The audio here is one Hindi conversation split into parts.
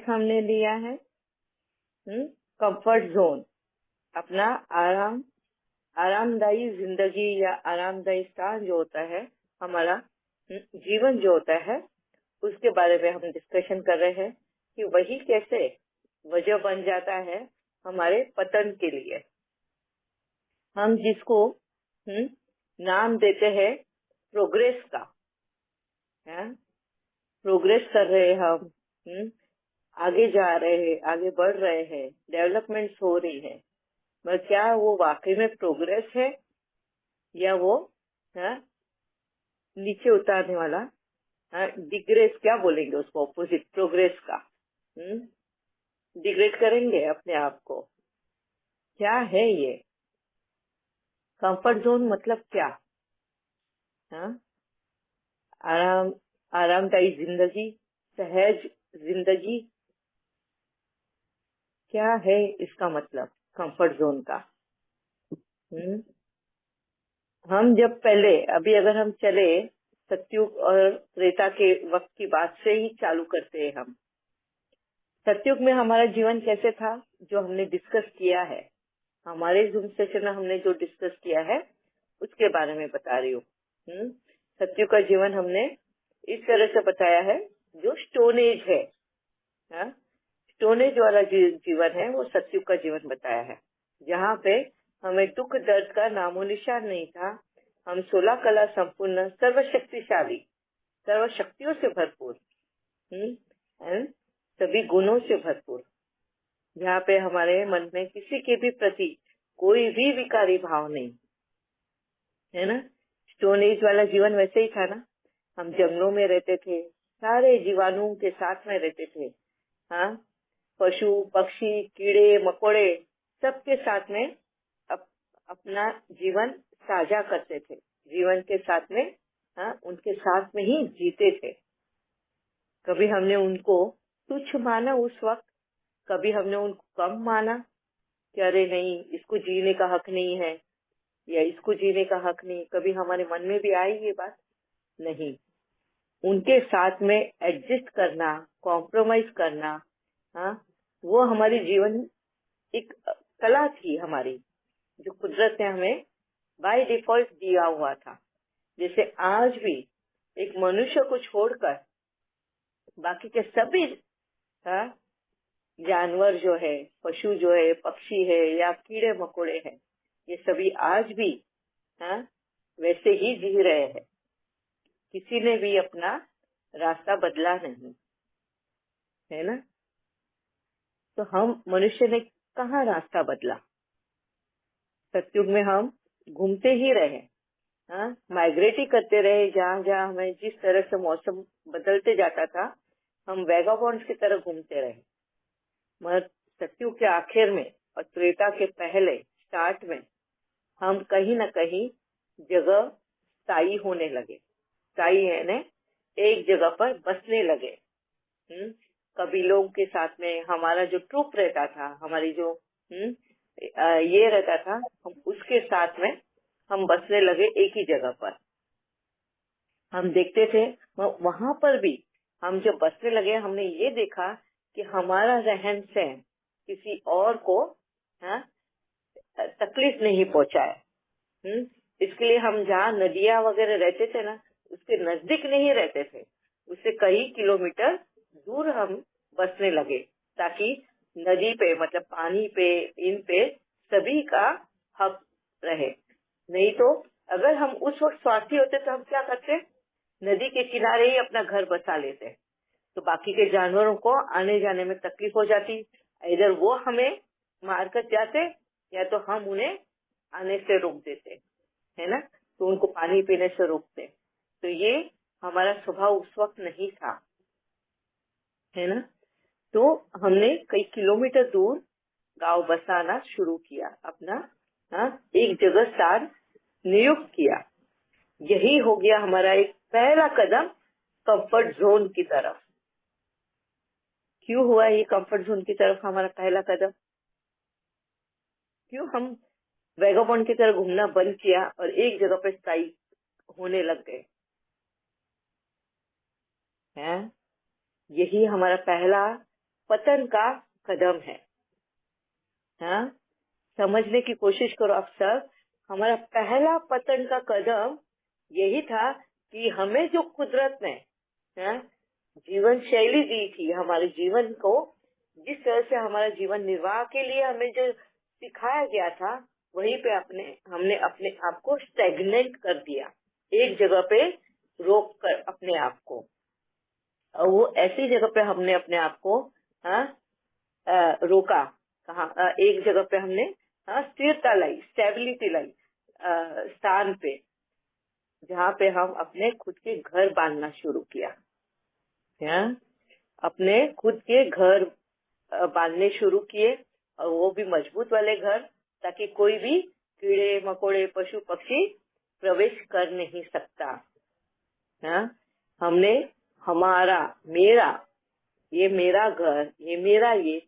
हमने लिया है कंफर्ट जोन, अपना आरामदायी जिंदगी या आरामदायी स्थान जो होता है, हमारा जीवन जो होता है, उसके बारे में हम डिस्कशन कर रहे हैं कि वही कैसे वजह बन जाता है हमारे पतन के लिए। हम जिसको नाम देते हैं प्रोग्रेस का, प्रोग्रेस कर रहे हैं हम, आगे जा रहे हैं, आगे बढ़ रहे हैं, डेवलपमेंट हो रही है, मगर क्या वो वाकई में प्रोग्रेस है या वो नीचे उतारने वाला डिग्रेस, क्या बोलेंगे उसको, ऑपोजिट प्रोग्रेस का, डिग्रेड करेंगे अपने आप को। क्या है ये कंफर्ट जोन? मतलब क्या? आरामदायी जिंदगी, सहज जिंदगी, क्या है इसका मतलब कंफर्ट जोन का? हम जब पहले, अभी अगर हम चले सतयुग और त्रेता के वक्त की बात से ही चालू करते हैं हम। सतयुग में हमारा जीवन कैसे था, जो हमने डिस्कस किया है, हमारे जूम सेशन में हमने जो डिस्कस किया है उसके बारे में बता रही हूँ। सतयुग का जीवन हमने इस तरह से बताया है, जो स्टोन एज है, स्टोन एज वाला जीवन है, वो सतयुग का जीवन बताया है, जहाँ पे हमें दुख दर्द का नामो निशान नहीं था। हम 16 कला संपूर्ण, सर्वशक्तिशाली, सर्वशक्तियों से भरपूर, सभी गुणों से भरपूर, जहाँ पे हमारे मन में किसी के भी प्रति कोई भी विकारी भाव नहीं है ना। स्टोन एज वाला जीवन वैसे ही था ना। हम जंगलों में रहते थे, सारे जीवाणुओं के साथ में रहते थे, पशु पक्षी कीड़े मकोड़े सबके साथ में अपना जीवन साझा करते थे, जीवन के साथ में उनके साथ में ही जीते थे। कभी हमने उनको तुच्छ माना उस वक्त, कभी हमने उनको कम माना कि अरे नहीं, इसको जीने का हक नहीं है या इसको जीने का हक नहीं। कभी हमारे मन में भी आई ये बात? नहीं। उनके साथ में एडजस्ट करना, कॉम्प्रोमाइज करना, वो हमारी जीवन एक कला थी हमारी, जो कुदरत ने हमें बाय डिफॉल्ट दिया हुआ था। जैसे आज भी एक मनुष्य को छोड़कर बाकी के सभी जानवर जो है, पशु जो है, पक्षी है या कीड़े मकोड़े हैं, ये सभी आज भी वैसे ही जी रहे हैं। किसी ने भी अपना रास्ता बदला नहीं है ना। तो हम मनुष्य ने कहाँ रास्ता बदला? सतयुग में हम घूमते ही रहे, माइग्रेट ही करते रहे, जहाँ जहाँ हमें जिस तरह से मौसम बदलते जाता था, हम वैगाबॉन्ड्स की तरह घूमते रहे। मगर सतयुग के आखिर में और त्रेता के पहले स्टार्ट में हम कहीं न कहीं जगह स्थायी होने लगे। स्थायी है ना, एक जगह पर बसने लगे। कबीलों के साथ में हमारा जो ट्रुप रहता था, हमारी जो ये रहता था, हम उसके साथ में हम बसने लगे एक ही जगह पर। हम देखते थे वहां पर भी हम जब बसने लगे, हमने ये देखा कि हमारा रहन सहन किसी और को तकलीफ नहीं पहुंचाए। इसके लिए हम जहाँ नदियाँ वगैरह रहते थे ना, उसके नजदीक नहीं रहते थे, उससे कई किलोमीटर दूर हम बसने लगे, ताकि नदी पे, मतलब पानी पे, इन पे सभी का हक रहे। नहीं तो अगर हम उस वक्त स्वार्थी होते तो हम क्या करते, नदी के किनारे ही अपना घर बसा लेते, तो बाकी के जानवरों को आने जाने में तकलीफ हो जाती। इधर वो हमें मारकर जाते या तो हम उन्हें आने से रोक देते, है ना, तो उनको पानी पीने से रोकते। तो ये हमारा स्वभाव उस वक्त नहीं था, है ना। तो हमने कई किलोमीटर दूर गांव बसाना शुरू किया, अपना एक जगह स्थान नियुक्त किया। यही हो गया हमारा एक पहला कदम कंफर्ट जोन की तरफ। क्यों हुआ ये कंफर्ट जोन की तरफ हमारा पहला कदम? क्यों हम वैगाबॉन्ड की तरह घूमना बंद किया और एक जगह पर स्थायी होने लग गए? हैं, यही हमारा पहला पतन का कदम है। हाँ, समझने की कोशिश करो आप सब। हमारा पहला पतन का कदम यही था कि हमें जो कुदरत ने जीवन शैली दी थी, हमारे जीवन को जिस तरह से हमारा जीवन निर्वाह के लिए हमें जो सिखाया गया था, वहीं पे हमने अपने आप को स्टेगनेंट कर दिया, एक जगह पे रोक कर अपने आप को। और वो ऐसी जगह पे हमने अपने आप को रोका, कहा एक जगह पे हमने स्थिरता लाई, स्टेबिलिटी लाई स्थान पे, जहाँ पे हम अपने खुद के घर बांधना शुरू किया। अपने खुद के घर बांधने शुरू किए, और वो भी मजबूत वाले घर, ताकि कोई भी कीड़े मकोड़े पशु पक्षी प्रवेश कर नहीं सकता। हमने हमारा, मेरा, ये मेरा घर, ये मेरा, ये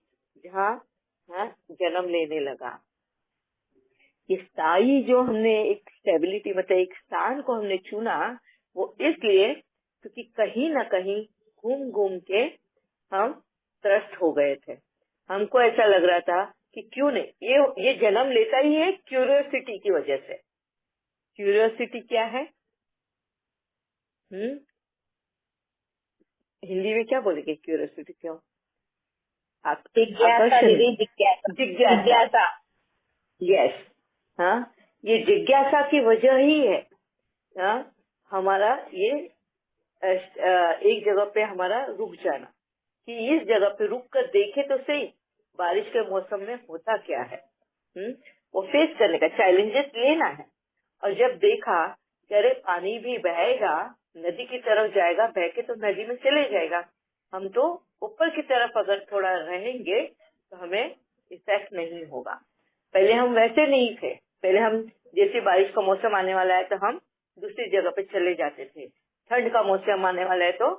जहाँ जन्म लेने लगा। इस स्थायी जो हमने एक स्टेबिलिटी मतलब एक स्थान को हमने चुना, वो इसलिए क्योंकि कहीं ना कहीं घूम घूम के हम त्रस्त हो गए थे। हमको ऐसा लग रहा था कि क्यों नहीं, ये जन्म लेता ही है क्यूरियोसिटी की वजह से। क्यूरियोसिटी क्या है? हिंदी में क्या बोलेंगे क्यूरियोसिटी? क्यों? जिज्ञासा। यस, ये जिज्ञासा की वजह ही है हमारा ये एक जगह पे हमारा रुक जाना, कि इस जगह पे रुक कर देखे तो सही बारिश के मौसम में होता क्या है। वो फेस करने का, चैलेंजेस लेना है। और जब देखा कि अरे पानी भी बहेगा, नदी की तरफ जाएगा, बह के तो नदी में चले जाएगा, हम तो ऊपर की तरफ अगर थोड़ा रहेंगे तो हमें इफेक्ट नहीं होगा। पहले हम वैसे नहीं थे। पहले हम जैसे बारिश का मौसम आने वाला है तो हम दूसरी जगह पे चले जाते थे, ठंड का मौसम आने वाला है तो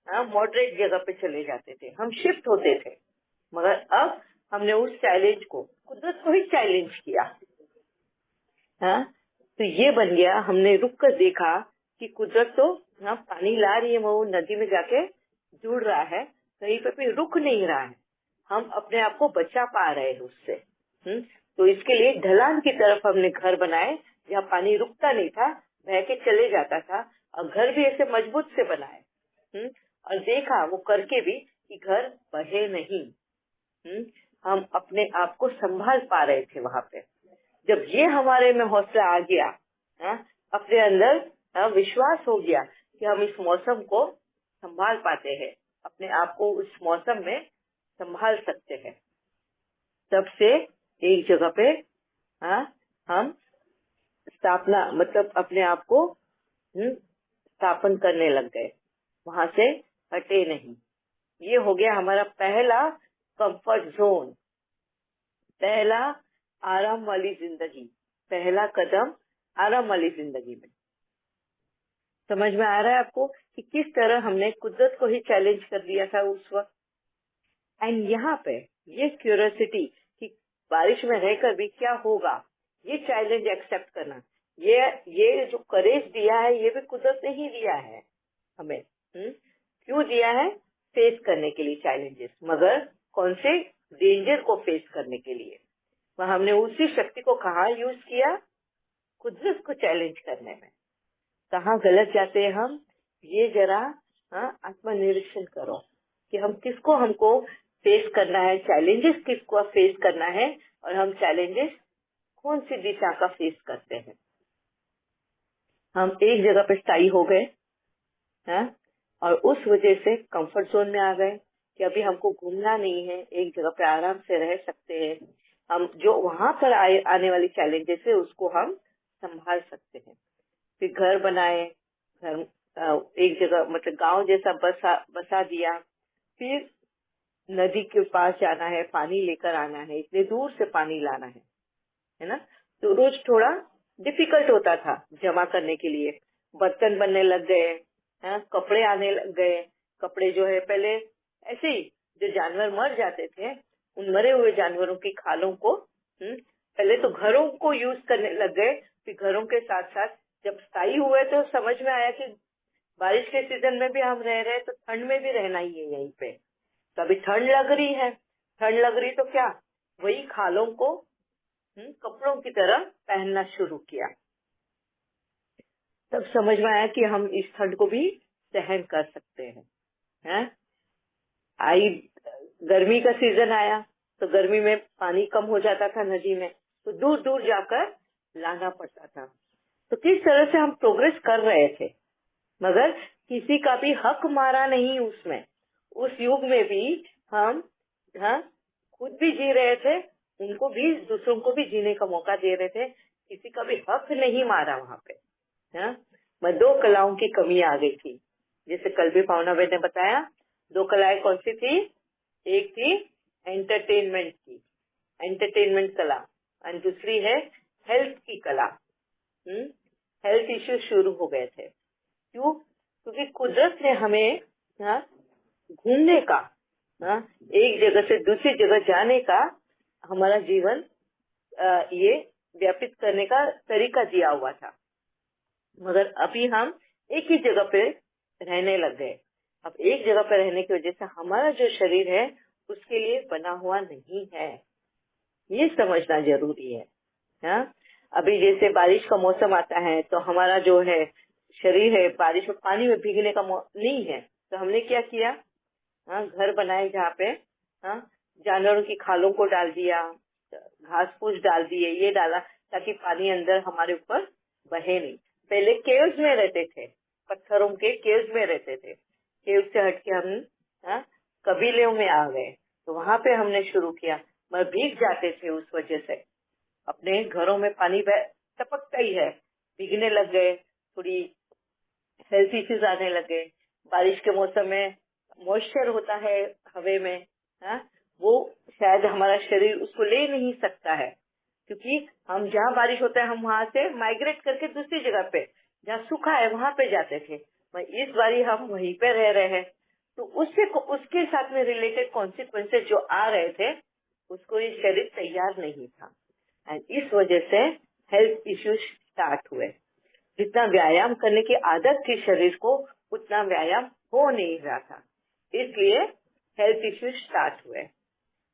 मॉडरेट जगह पे चले जाते थे, हम शिफ्ट होते थे। मगर अब हमने उस चैलेंज को, कुदरत को ही चैलेंज किया। तो ये बन गया, हमने रुक कर देखा कि कुदरत तो पानी ला रही है, वो नदी में जाके जुड़ रहा है, कहीं पे भी रुक नहीं रहा है, हम अपने आप को बचा पा रहे हैं उससे। तो इसके लिए ढलान की तरफ हमने घर बनाए, जहाँ पानी रुकता नहीं था, बह के चले जाता था, और घर भी ऐसे मजबूत से बनाए। और देखा वो करके भी कि घर बहे नहीं, हम अपने आप को संभाल पा रहे थे वहां पे। जब ये हमारे में हौसला आ गया, अपने अंदर विश्वास हो गया कि हम इस मौसम को संभाल पाते हैं, अपने आप को उस मौसम में संभाल सकते हैं, तब से एक जगह पे हम स्थापना मतलब अपने आप को स्थापन करने लग गए, वहां से हटे नहीं। ये हो गया हमारा पहला कंफर्ट जोन, पहला आराम वाली जिंदगी, पहला कदम आराम वाली जिंदगी में। समझ में आ रहा है आपको कि किस तरह हमने कुदरत को ही चैलेंज कर दिया था उस वक्त। एंड यहाँ पे ये क्यूरियोसिटी कि बारिश में रहकर भी क्या होगा, ये चैलेंज एक्सेप्ट करना, ये जो करेज दिया है, ये भी कुदरत ने ही दिया है हमें। क्यों दिया है? फेस करने के लिए चैलेंजेस, मगर कौन से? डेंजर को फेस करने के लिए। वह हमने उसी शक्ति को कहाँ यूज किया? कुदरत को चैलेंज करने में। कहाँ गलत जाते हैं हम, ये जरा आत्मनिरीक्षण करो कि हमको फेस करना है, चैलेंजेस किसको फेस करना है, और हम चैलेंजेस कौन सी दिशा का फेस करते हैं। हम एक जगह पे स्थायी हो गए और उस वजह से कंफर्ट जोन में आ गए कि अभी हमको घूमना नहीं है, एक जगह पे आराम से रह सकते हैं। हम जो वहां पर आने वाली चैलेंजेस है उसको हम संभाल सकते हैं। फिर घर बनाए, घर एक जगह मतलब गांव जैसा बसा दिया। फिर नदी के पास जाना है, पानी लेकर आना है, इतने दूर से पानी लाना है ना। तो रोज थोड़ा डिफिकल्ट होता था जमा करने के लिए। बर्तन बनने लग गए, कपड़े आने लग गए। कपड़े जो है पहले ऐसे ही जो जानवर मर जाते थे, उन मरे हुए जानवरों की खालों को पहले तो घरों को यूज करने लग गए। फिर घरों के साथ साथ जब स्थायी हुए तो समझ में आया कि बारिश के सीजन में भी हम रह रहे हैं तो ठंड में भी रहना ही है यहीं पे। कभी ठंड लग रही है, ठंड लग रही तो क्या, वही खालों को कपड़ों की तरह पहनना शुरू किया। तब समझ में आया कि हम इस ठंड को भी सहन कर सकते हैं। आई गर्मी का सीजन आया तो गर्मी में पानी कम हो जाता था नदी में, तो दूर दूर जाकर लाना पड़ता था। तो किस तरह से हम प्रोग्रेस कर रहे थे, मगर किसी का भी हक मारा नहीं उसमें। उस युग में भी हम खुद भी जी रहे थे, उनको भी, दूसरों को भी जीने का मौका दे रहे थे, किसी का भी हक नहीं मारा वहाँ पे। मैं 2 कलाओं की कमी आ गई थी, जैसे कल भी पावना बहन ने बताया। 2 कलाएं कौन सी थी? एक थी एंटरटेनमेंट की, एंटरटेनमेंट कला, और दूसरी है हेल्थ की कला। हेल्थ इश्यू शुरू हो गए थे। क्यों? क्योंकि कुदरत ने हमें घूमने का, एक जगह से दूसरी जगह जाने का, हमारा जीवन ये व्यापित करने का तरीका दिया हुआ था, मगर अभी हम एक ही जगह पे रहने लग गए। अब एक जगह पे रहने की वजह से हमारा जो शरीर है उसके लिए बना हुआ नहीं है, ये समझना जरूरी है। अभी जैसे बारिश का मौसम आता है तो हमारा जो है शरीर है बारिश में, पानी में भीगने का नहीं है, तो हमने क्या किया, घर बनाए जहाँ पे जानवरों की खालों को डाल दिया, घास फूस डाल दिए, ये डाला ताकि पानी अंदर हमारे ऊपर बहे नहीं। पहले केव्स में रहते थे, पत्थरों के केव्स में रहते थे, केव से हटके हम कबीलों में आ गए, तो वहां पे हमने शुरू किया। मैं भीग जाते थे उस वजह से, अपने घरों में पानी टपकता ही है, भीगने लग गए, थोड़ी हेल्थ इश्यूज आने लगे। बारिश के मौसम में मॉइस्चर होता है हवे में, वो शायद हमारा शरीर उसको ले नहीं सकता है, क्योंकि हम जहाँ बारिश होता है हम वहां से माइग्रेट करके दूसरी जगह पे जहाँ सूखा है वहां पे जाते थे। इस बारी हम वहीं पे रह रहे हैं, तो उसके साथ में रिलेटेड कॉन्सिक्वेंसेज जो आ रहे थे उसको ये शरीर तैयार नहीं था, एंड इस वजह से हेल्थ इश्यूज स्टार्ट हुए। जितना व्यायाम करने की आदत थी शरीर को, उतना व्यायाम हो नहीं रहा था, इसलिए हेल्थ इश्यूज स्टार्ट हुए।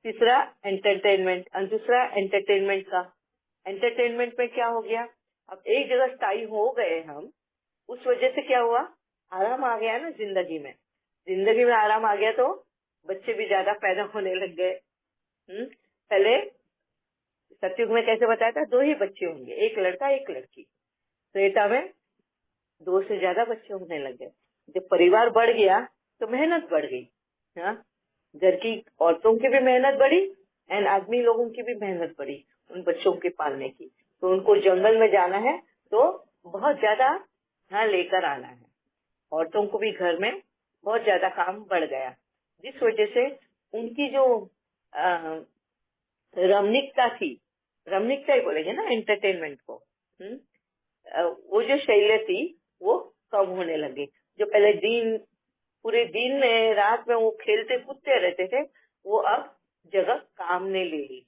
तीसरा एंटरटेनमेंट, और दूसरा एंटरटेनमेंट का, एंटरटेनमेंट में क्या हो गया, अब एक जगह स्थायी हो गए हम, उस वजह से क्या हुआ, आराम आ गया ना जिंदगी में। जिंदगी में आराम आ गया तो बच्चे भी ज्यादा पैदा होने लग गए। पहले सतयुग में कैसे बताया था, 2 ही बच्चे होंगे, एक लड़का एक लड़की। त्रेता में 2 से ज्यादा बच्चे होने लग गए। जब परिवार बढ़ गया तो मेहनत बढ़ गई, घर की औरतों की भी मेहनत बढ़ी एंड आदमी लोगों की भी मेहनत बढ़ी उन बच्चों के पालने की। तो उनको जंगल में जाना है तो बहुत ज्यादा लेकर आना है, औरतों को भी घर में बहुत ज्यादा काम बढ़ गया, जिस वजह से उनकी जो रमणीकता थी, रमणीकता ही बोलेंगे ना एंटरटेनमेंट को, वो जो शैली थी वो कम होने लगी। जो पहले पूरे दिन में रात में वो खेलते कूदते रहते थे, वो अब जगह काम ने ले ली,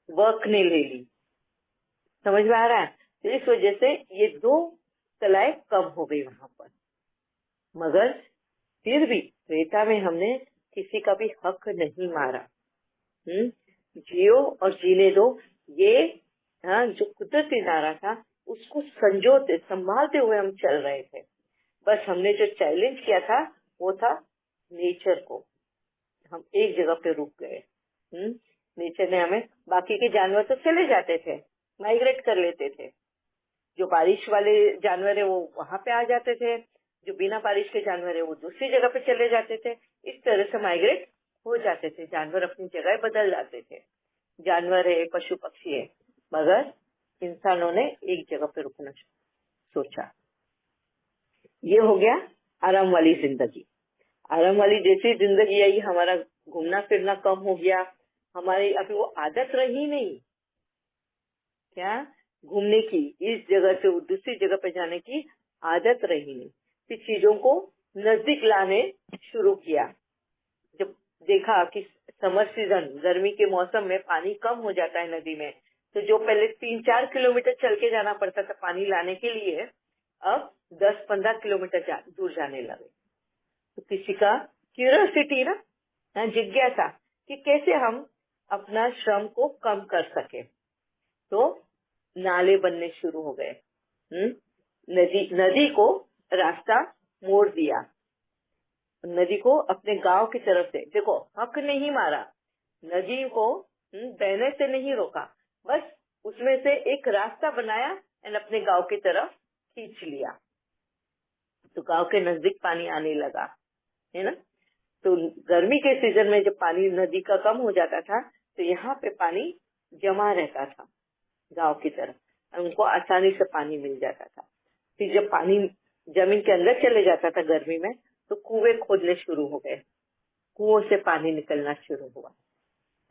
वर्क ने ले ली। समझ में आ रहा है? तो इस वजह से ये 2 कलाएं कम हो गई वहां पर, मगर फिर भी त्रेता में हमने किसी का भी हक नहीं मारा। जियो और जीने दो, ये जो कुदरती नारा था उसको संजोते संभालते हुए हम चल रहे थे। बस हमने जो चैलेंज किया था वो था नेचर को, हम एक जगह पे रुक गए। नेचर ने हमें, बाकी के जानवर तो चले जाते थे, माइग्रेट कर लेते थे, जो बारिश वाले जानवर है वो वहां पे आ जाते थे, जो बिना बारिश के जानवर है वो दूसरी जगह पे चले जाते थे। इस तरह से माइग्रेट हो जाते थे, जानवर अपनी जगह बदल जाते थे, जानवर है, पशु पक्षी है, मगर इंसानों ने एक जगह पे रुकना सोचा। ये हो गया आराम वाली जिंदगी। आराम वाली जैसी जिंदगी आई, हमारा घूमना फिरना कम हो गया, हमारी अभी वो आदत रही नहीं, क्या घूमने की, इस जगह से दूसरी जगह पे जाने की आदत रही नहीं। फिर चीजों को नजदीक लाने शुरू किया। जब देखा कि समर सीजन, गर्मी के मौसम में पानी कम हो जाता है नदी में, तो जो पहले 3-4 किलोमीटर चल के जाना पड़ता था पानी लाने के लिए, अब 10-15 किलोमीटर दूर जाने लगे। तो किसी का क्यूरियोसिटी ना, जिज्ञासा कि कैसे हम अपना श्रम को कम कर सके। तो नाले बनने शुरू हो गए। नदी को रास्ता मोड़ दिया, नदी को अपने गांव की तरफ से, देखो हक नहीं मारा, नदी को बहने से नहीं रोका, बस उसमें से एक रास्ता बनाया और अपने गांव की तरफ खींच लिया। तो गांव के नजदीक पानी आने लगा, है ना। तो गर्मी के सीजन में जब पानी नदी का कम हो जाता था तो यहाँ पे पानी जमा रहता था गांव की तरफ, और उनको आसानी से पानी मिल जाता था। फिर जब पानी जमीन के अंदर चले जाता था गर्मी में, तो कुएं खोदने शुरू हो गए, कुओं से पानी निकलना शुरू हुआ।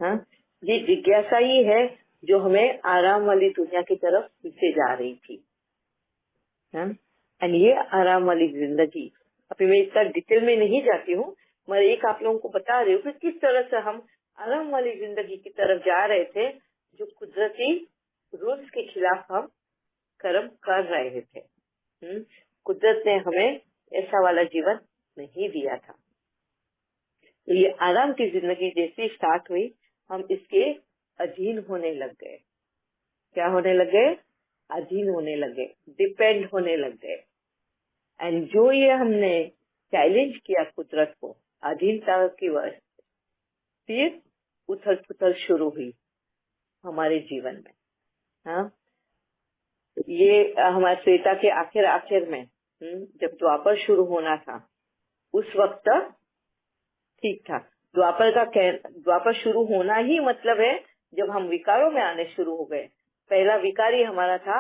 हाँ, ये जिज्ञासा ही है जो हमें आराम वाली दुनिया की तरफ खींचे जा रही थी। एंड ये आराम वाली जिंदगी, अभी मैं इसका डिटेल में नहीं जाती हूँ, मैं एक आप लोगों को बता रही हूँ कि किस तरह से हम आराम वाली जिंदगी की तरफ जा रहे थे, जो कुदरती रूल्स के खिलाफ हम कर्म कर रहे थे। कुदरत ने हमें ऐसा वाला जीवन नहीं दिया था। तो ये आराम की जिंदगी जैसी स्टार्ट हुई, हम इसके अधीन होने लग गए। क्या होने लगे? अधीन होने लगे, डिपेंड होने लग गए। एंड जो ये हमने चैलेंज किया कुदरत को अधीनता की वजह, फिर उथल पुथल शुरू हुई हमारे जीवन में। हाँ, ये हमारे श्वेता के आखिर में जब द्वापर शुरू होना था, उस वक्त ठीक था। द्वापर शुरू होना ही मतलब है जब हम विकारों में आने शुरू हो गए। पहला विकार ही हमारा था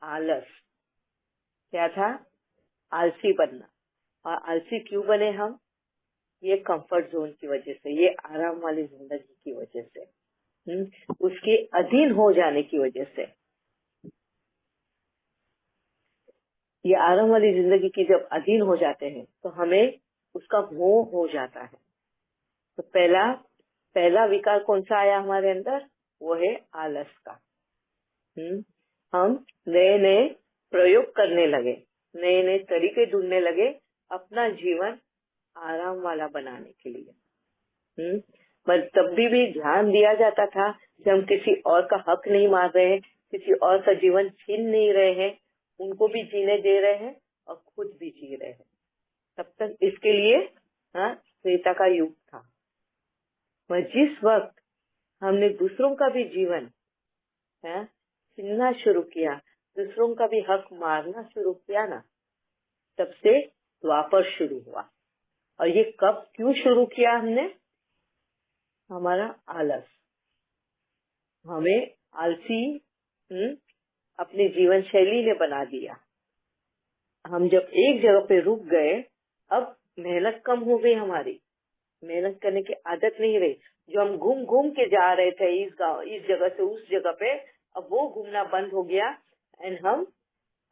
आलस। क्या था? आलसी बनना। और आलसी क्यों बने हम? ये कंफर्ट जोन की वजह से, ये आराम वाली जिंदगी की वजह से, उसके अधीन हो जाने की वजह से। ये आराम वाली जिंदगी की जब अधीन हो जाते हैं तो हमें उसका मोह हो जाता है। तो पहला विकार कौन सा आया हमारे अंदर? वो है आलस का। हम नए नए प्रयोग करने लगे, नए नए तरीके ढूंढने लगे अपना जीवन आराम वाला बनाने के लिए। पर तब भी ध्यान दिया जाता था कि हम किसी और का हक नहीं मार रहे हैं, किसी और का जीवन छीन नहीं रहे हैं, उनको भी जीने दे रहे हैं और खुद भी जी रहे हैं। तब तक इसके लिए श्वेता का युग था। पर जिस वक्त हमने दूसरों का भी जीवन छीनना शुरू किया, दूसरों का भी हक मारना शुरू किया ना, तब से द्वापर शुरू हुआ। और ये कब क्यों शुरू किया हमने? हमारा आलस, हमें आलसी अपनी जीवन शैली ने बना दिया। हम जब एक जगह पे रुक गए, अब मेहनत कम हो गई, हमारी मेहनत करने की आदत नहीं रही। जो हम घूम घूम के जा रहे थे इस जगह से उस जगह पे, अब वो घूमना बंद हो गया एंड हम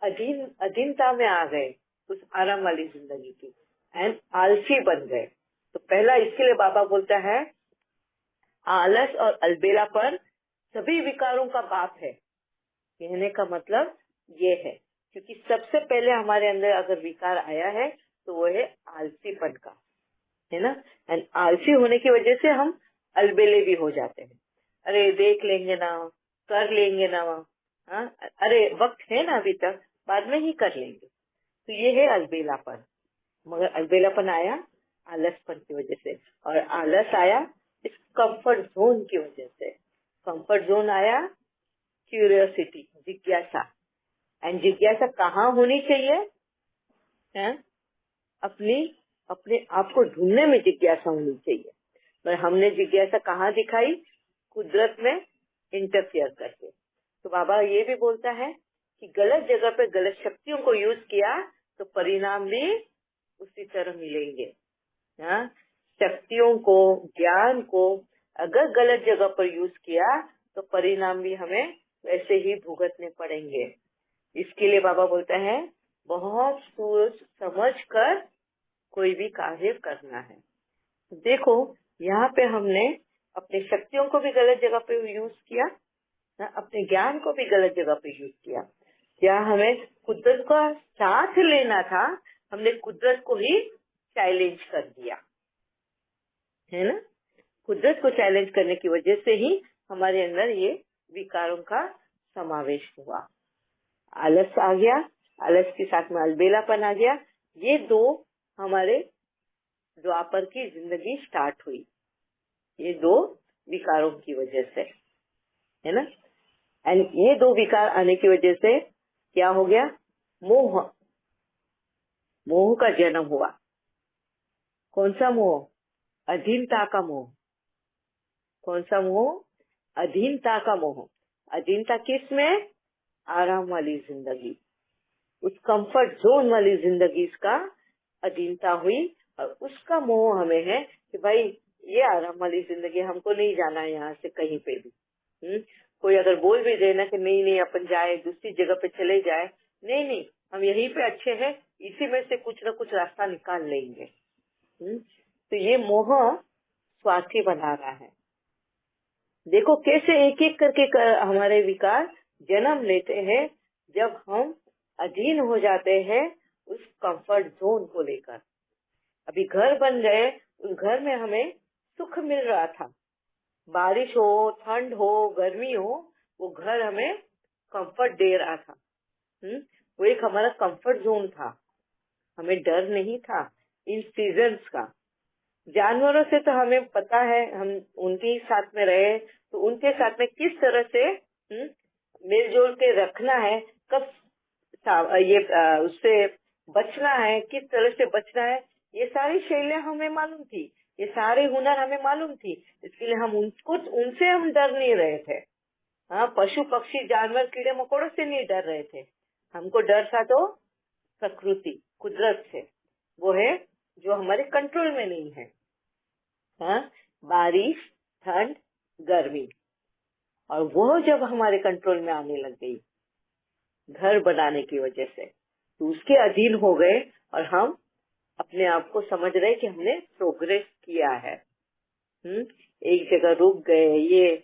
अधीनता में आ गए उस आराम वाली जिंदगी की, एंड आलसी बन गए। तो पहला इसके लिए बाबा बोलता है आलस और अलबेलापन सभी विकारों का बाप है। कहने का मतलब ये है, क्योंकि सबसे पहले हमारे अंदर अगर विकार आया है तो वो है आलसीपन का, है ना। एंड आलसी होने की वजह से हम अलबेले भी हो जाते हैं। अरे देख लेंगे ना, कर लेंगे ना, अरे वक्त है ना अभी तक, बाद में ही कर लेंगे। तो ये है अलबेलापन। मगर अलबेलापन आया आलसपन की वजह से, और आलस आया इस कंफर्ट जोन की वजह से। कंफर्ट जोन आया क्यूरियोसिटी, जिज्ञासा। एंड जिज्ञासा कहाँ होनी चाहिए? अपने आप को ढूंढने में जिज्ञासा होनी चाहिए। पर हमने जिज्ञासा कहाँ दिखाई? कुदरत में इंटरफियर करके। तो बाबा ये भी बोलता है कि गलत जगह पे गलत शक्तियों को यूज किया तो परिणाम भी उसी तरह मिलेंगे। शक्तियों को, ज्ञान को अगर गलत जगह पर यूज किया तो परिणाम भी हमें वैसे ही भुगतने पड़ेंगे। इसके लिए बाबा बोलता है बहुत सोच समझ कर कोई भी कार्य करना है। देखो यहाँ पे हमने अपनी शक्तियों को भी गलत जगह पे यूज किया, अपने ज्ञान को भी गलत जगह पे यूज किया। क्या हमें कुदरत का साथ लेना था, हमने कुदरत को ही चैलेंज कर दिया, है ना। कुदरत को चैलेंज करने की वजह से ही हमारे अंदर ये विकारों का समावेश हुआ। आलस आ गया, आलस के साथ में अलबेलापन आ गया। ये दो हमारे द्वापर की जिंदगी स्टार्ट हुई, ये दो विकारों की वजह से, है ना। एंड ये दो विकार आने की वजह से क्या हो गया, मोह, मोह का जन्म हुआ। कौन सा मोह, अधीनता का मोह। कौन सा मोह, अधीनता का मोह। अधीनता किस में, आराम वाली जिंदगी, उस कंफर्ट जोन वाली जिंदगी का अधीनता हुई। और उसका मोह हमें है कि भाई ये आराम वाली जिंदगी हमको नहीं जाना है यहाँ से कहीं पे भी। कोई अगर बोल भी देना कि नहीं नहीं अपन जाए दूसरी जगह पे चले जाए, नहीं नहीं हम यहीं पे अच्छे हैं, इसी में से कुछ ना कुछ रास्ता निकाल लेंगे। तो ये मोह स्वार्थी बना रहा है। देखो कैसे एक एक करके हमारे विकार जन्म लेते हैं जब हम अधीन हो जाते हैं उस कंफर्ट जोन को लेकर। अभी घर बन गए, उस घर में हमें सुख मिल रहा था, बारिश हो, ठंड हो, गर्मी हो, वो घर हमें कंफर्ट दे रहा था। वो एक हमारा कंफर्ट जोन था, हमें डर नहीं था इन सीजन्स का। जानवरों से तो हमें पता है, हम उनके साथ में रहे तो उनके साथ में किस तरह से मिलजुल के रखना है, कब ये उससे बचना है, किस तरह से बचना है, ये सारी शैलियां हमें मालूम थी, ये सारे हुनर हमें मालूम थी। इसलिए हम उनसे हम डर नहीं रहे थे। हाँ, पशु पक्षी जानवर कीड़े मकोड़ों से नहीं डर रहे थे, हमको डर था तो प्रकृति कुदरत से, वो है जो हमारे कंट्रोल में नहीं है। हाँ, बारिश, ठंड, गर्मी, और वो जब हमारे कंट्रोल में आने लग गई घर बनाने की वजह से, तो उसके अधीन हो गए और हम अपने आप को समझ रहे कि हमने प्रोग्रेस किया है। एक जगह रुक गए, ये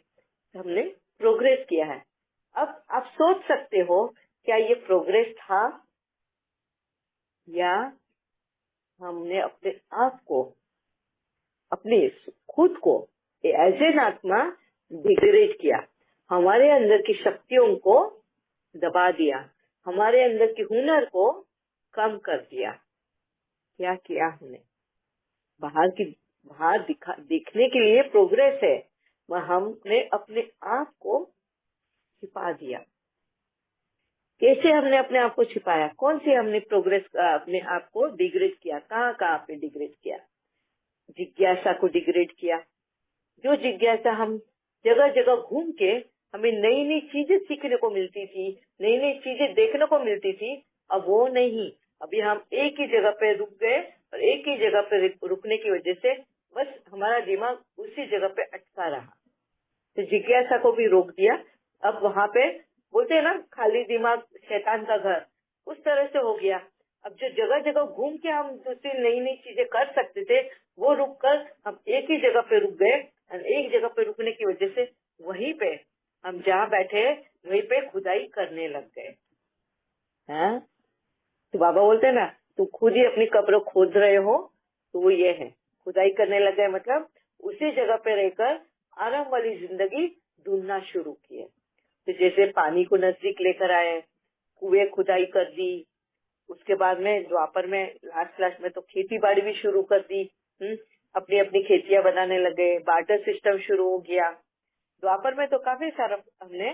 हमने प्रोग्रेस किया है। अब आप सोच सकते हो क्या ये प्रोग्रेस था या हमने अपने आप को, अपने खुद को एज एन आत्मा डिग्रेड किया, हमारे अंदर की शक्तियों को दबा दिया, हमारे अंदर की हुनर को कम कर दिया। क्या किया हमने, बाहर दिखने के लिए प्रोग्रेस है, वह हमने अपने आप को छिपा दिया। कैसे हमने अपने आप को छिपाया, कौन सी हमने प्रोग्रेस अपने आप को डिग्रेड किया, कहाँ कहाँ पे डिग्रेड किया, जिज्ञासा को डिग्रेड किया। जो जिज्ञासा हम जगह जगह घूम के हमें नई नई चीजें सीखने को मिलती थी, नई नई चीजें देखने को मिलती थी, अब वो नहीं। अभी हम एक ही जगह पे रुक गए और एक ही जगह पे रुकने की वजह से बस हमारा दिमाग उसी जगह पे अटका रहा, तो जिज्ञासा को भी रोक दिया। अब वहाँ पे बोलते हैं ना, खाली दिमाग शैतान का घर, उस तरह से हो गया। अब जो जगह जगह घूम के हम दूसरी नई नई चीजें कर सकते थे, वो रुक कर हम एक ही जगह पे रुक गए, और एक जगह पे रुकने की वजह से वहीं पे हम जहाँ बैठे वहीं पे खुदाई करने लग गए। हाँ, तो बाबा बोलते हैं ना, तुम खुद ही अपनी कब्र खोद रहे हो, तो वो ये है, खुदाई करने लग गए, मतलब उसी जगह पे रहकर आराम वाली जिंदगी ढूंढना शुरू किए। तो जैसे पानी को नजदीक लेकर आए, कुएं खुदाई कर दी, उसके बाद में द्वापर में लास्ट में तो खेती बाड़ी भी शुरू कर दी। अपनी अपनी खेतियां बनाने लगे, बार्टर सिस्टम शुरू हो गया। द्वापर में तो काफी सारा हमने,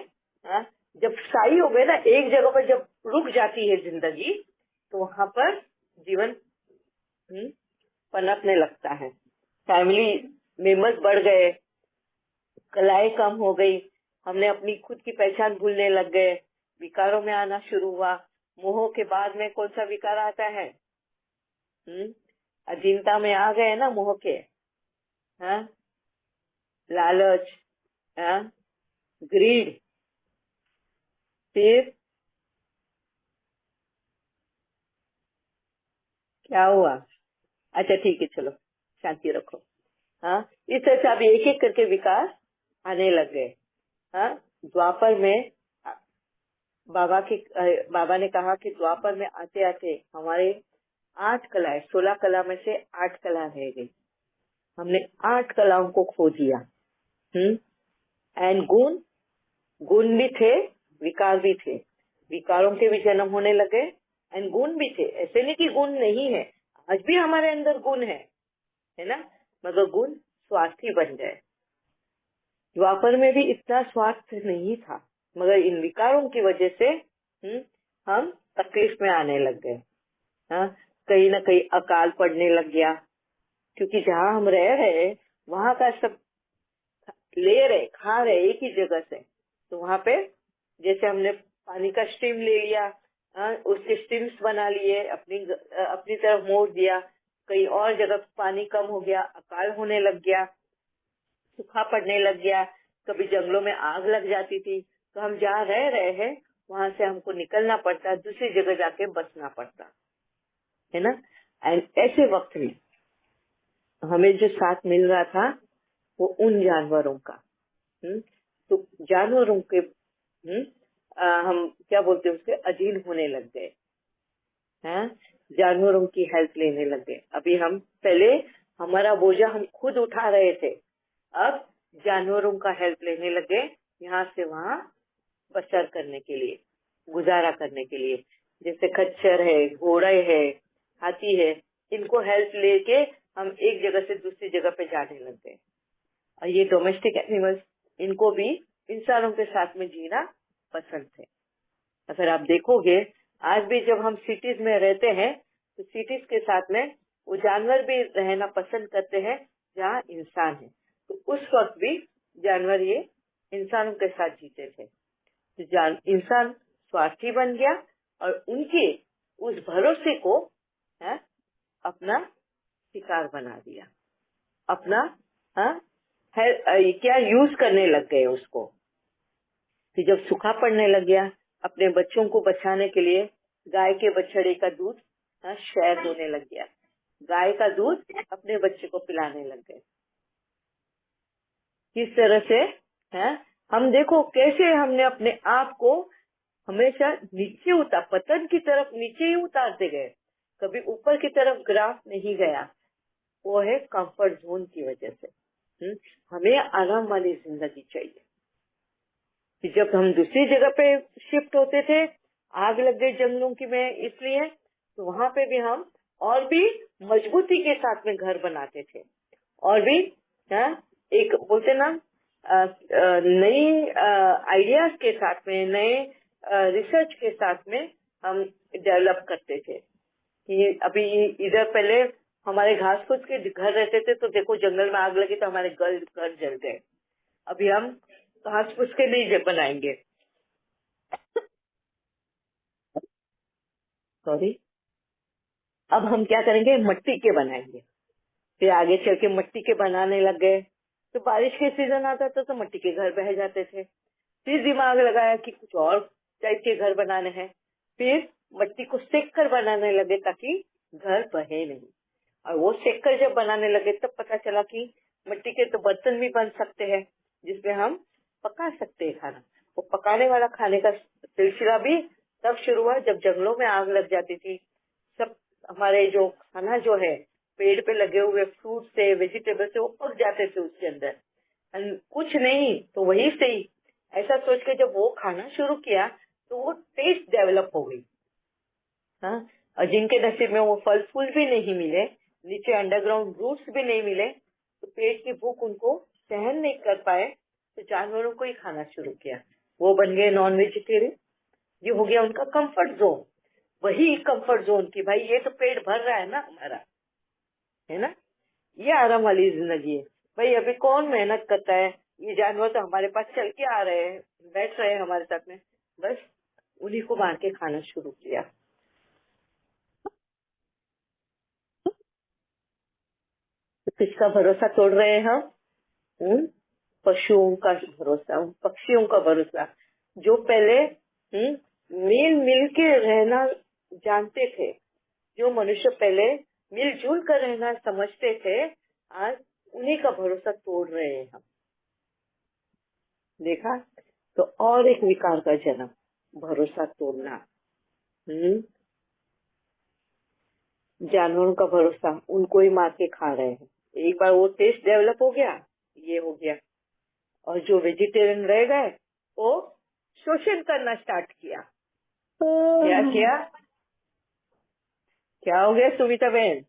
जब स्थायी हो गए ना, एक जगह पर जब रुक जाती है जिंदगी, तो वहां पर जीवन पनपने लगता है। फैमिली मेंबर्स बढ़ गए, कलाएं कम हो गई, हमने अपनी खुद की पहचान भूलने लग गए, विकारों में आना शुरू हुआ। मोह के बाद में कौन सा विकार आता है, अधीनता में आ गए ना मोह के। हाँ, लालच, ग्रीड, फिर क्या हुआ, अच्छा ठीक है चलो शांति रखो। हाँ, इस तरह से अब एक एक करके विकार आने लग गए। हाँ, द्वापर में बाबा ने कहा कि द्वापर में आते आते हमारे 8 कलाएं, 16 कला में से 8 कला रह गई। हमने 8 कलाओं को खो दिया। एंड गुण भी थे, विकार भी थे, विकारों के भी जन्म होने लगे एंड गुण भी थे। ऐसे नहीं कि गुण नहीं है, आज भी हमारे अंदर गुण है ना, मगर गुण स्वार्थी बन गए। द्वापर में भी इतना स्वार्थ नहीं था, मगर इन विकारों की वजह से हम तकलीफ में आने लग गए। हाँ, कहीं ना कहीं अकाल पड़ने लग गया, क्योंकि जहाँ हम रह रहे वहां का सब ले रहे खा रहे एक ही जगह से, तो वहां पे जैसे हमने पानी का स्ट्रीम ले लिया, उसके स्ट्रीम्स बना लिए, अपनी तरफ मोड़ दिया, कहीं और जगह पानी कम हो गया, अकाल होने लग गया, सूखा पड़ने लग गया, कभी जंगलों में आग लग जाती थी, तो हम जहाँ रह रहे हैं वहां से हमको निकलना पड़ता, दूसरी जगह जाके बसना पड़ता है ना। एंड ऐसे वक्त में हमें जो साथ मिल रहा था वो उन जानवरों का, तो जानवरों के हम क्या बोलते हैं उसके अधीन होने लग गए हैं, जानवरों की हेल्प लेने लग गए। अभी हम पहले हमारा बोझा हम खुद उठा रहे थे, अब जानवरों का हेल्प लेने लगे, यहाँ से वहाँ बसर करने के लिए, गुजारा करने के लिए। जैसे खच्चर है, घोड़े है, हाथी है, इनको हेल्प लेके हम एक जगह से दूसरी जगह पे जाने लग गए। और ये डोमेस्टिक एनिमल्स, इनको भी इंसानों के साथ में जीना पसंद है। अगर आप देखोगे आज भी जब हम सिटीज में रहते हैं तो सिटीज के साथ में वो जानवर भी रहना पसंद करते हैं जहाँ इंसान है। तो उस वक्त भी जानवर ये इंसानों के साथ जीते थे, तो इंसान स्वार्थी बन गया और उनके उस भरोसे को अपना शिकार बना दिया, अपना क्या यूज करने लग गए उसको। तो जब सूखा पड़ने लग गया, अपने बच्चों को बचाने के लिए गाय के बछड़े का दूध शेयर होने लग गया, गाय का दूध अपने बच्चे को पिलाने लग गए। किस तरह से हम देखो कैसे हमने अपने आप को हमेशा नीचे पतन की तरफ नीचे ही उतारते गए, कभी ऊपर की तरफ ग्राफ नहीं गया। वो है कंफर्ट जोन की वजह से। हमें आराम वाली जिंदगी चाहिए। कि जब हम दूसरी जगह पे शिफ्ट होते थे, आग लग गई जंगलों की में, इसलिए तो वहां पे भी हम और भी मजबूती के साथ में घर बनाते थे, और भी एक बोलते ना नई आइडियाज के साथ में, नए रिसर्च के साथ में हम डेवलप करते थे। कि अभी इधर पहले हमारे घास फूस के घर रहते थे, तो देखो जंगल में आग लगी तो हमारे घर जल गए। अभी हम घास फूस के नहीं बनाएंगे, सॉरी, अब हम क्या करेंगे, मिट्टी के बनाएंगे। फिर आगे चल के मिट्टी के बनाने लग गए, तो बारिश के सीजन आता था तो मिट्टी के घर बह जाते थे। फिर दिमाग लगाया कि कुछ और टाइप के घर बनाने हैं, फिर मिट्टी को सेक कर बनाने लगे ताकि घर बहे नहीं। और वो सेक कर जब बनाने लगे तब पता चला कि मिट्टी के तो बर्तन भी बन सकते हैं जिसमें हम पका सकते हैं खाना। वो पकाने वाला खाने का सिलसिला भी तब शुरू हुआ जब जंगलों में आग लग जाती थी। सब हमारे जो खाना जो है, पेड़ पे लगे हुए फ्रूट से, वेजिटेबल से, वो पक जाते थे उसके अंदर, कुछ नहीं तो वही से ही। ऐसा सोच के जब वो खाना शुरू किया तो वो टेस्ट डेवलप हो गई। और जिनके नसीब में वो फल फूल भी नहीं मिले, नीचे अंडरग्राउंड रूट्स भी नहीं मिले, तो पेट की भूख उनको सहन नहीं कर पाए, तो जानवरों को ही खाना शुरू किया। वो बन गए नॉन वेजिटेरियन। ये हो गया उनका कंफर्ट जोन। वही कंफर्ट जोन की भाई ये तो पेट भर रहा है ना हमारा, है ना, ये आराम वाली जिंदगी है। भाई अभी कौन मेहनत करता है, ये जानवर तो हमारे पास चल के आ रहे हैं, बैठ रहे हैं हमारे साथ में, बस उन्हीं को मार के खाना शुरू किया। तो किसका भरोसा तोड़ रहे हैं हम? उन पशुओं का भरोसा, उन पक्षियों का भरोसा जो पहले मिल मिल के रहना जानते थे, जो मनुष्य पहले मिलजुल कर रहना समझते थे, आज उन्हीं का भरोसा तोड़ रहे हैं हम। देखा, तो और एक विकार का जन्म, भरोसा तोड़ना। जानवरों का भरोसा, उनको ही मार के खा रहे हैं। एक बार वो टेस्ट डेवलप हो गया, ये हो गया। और जो वेजिटेरियन रह गए वो शोषण करना स्टार्ट किया। क्या किया? क्या हो गया सुमिता बहन?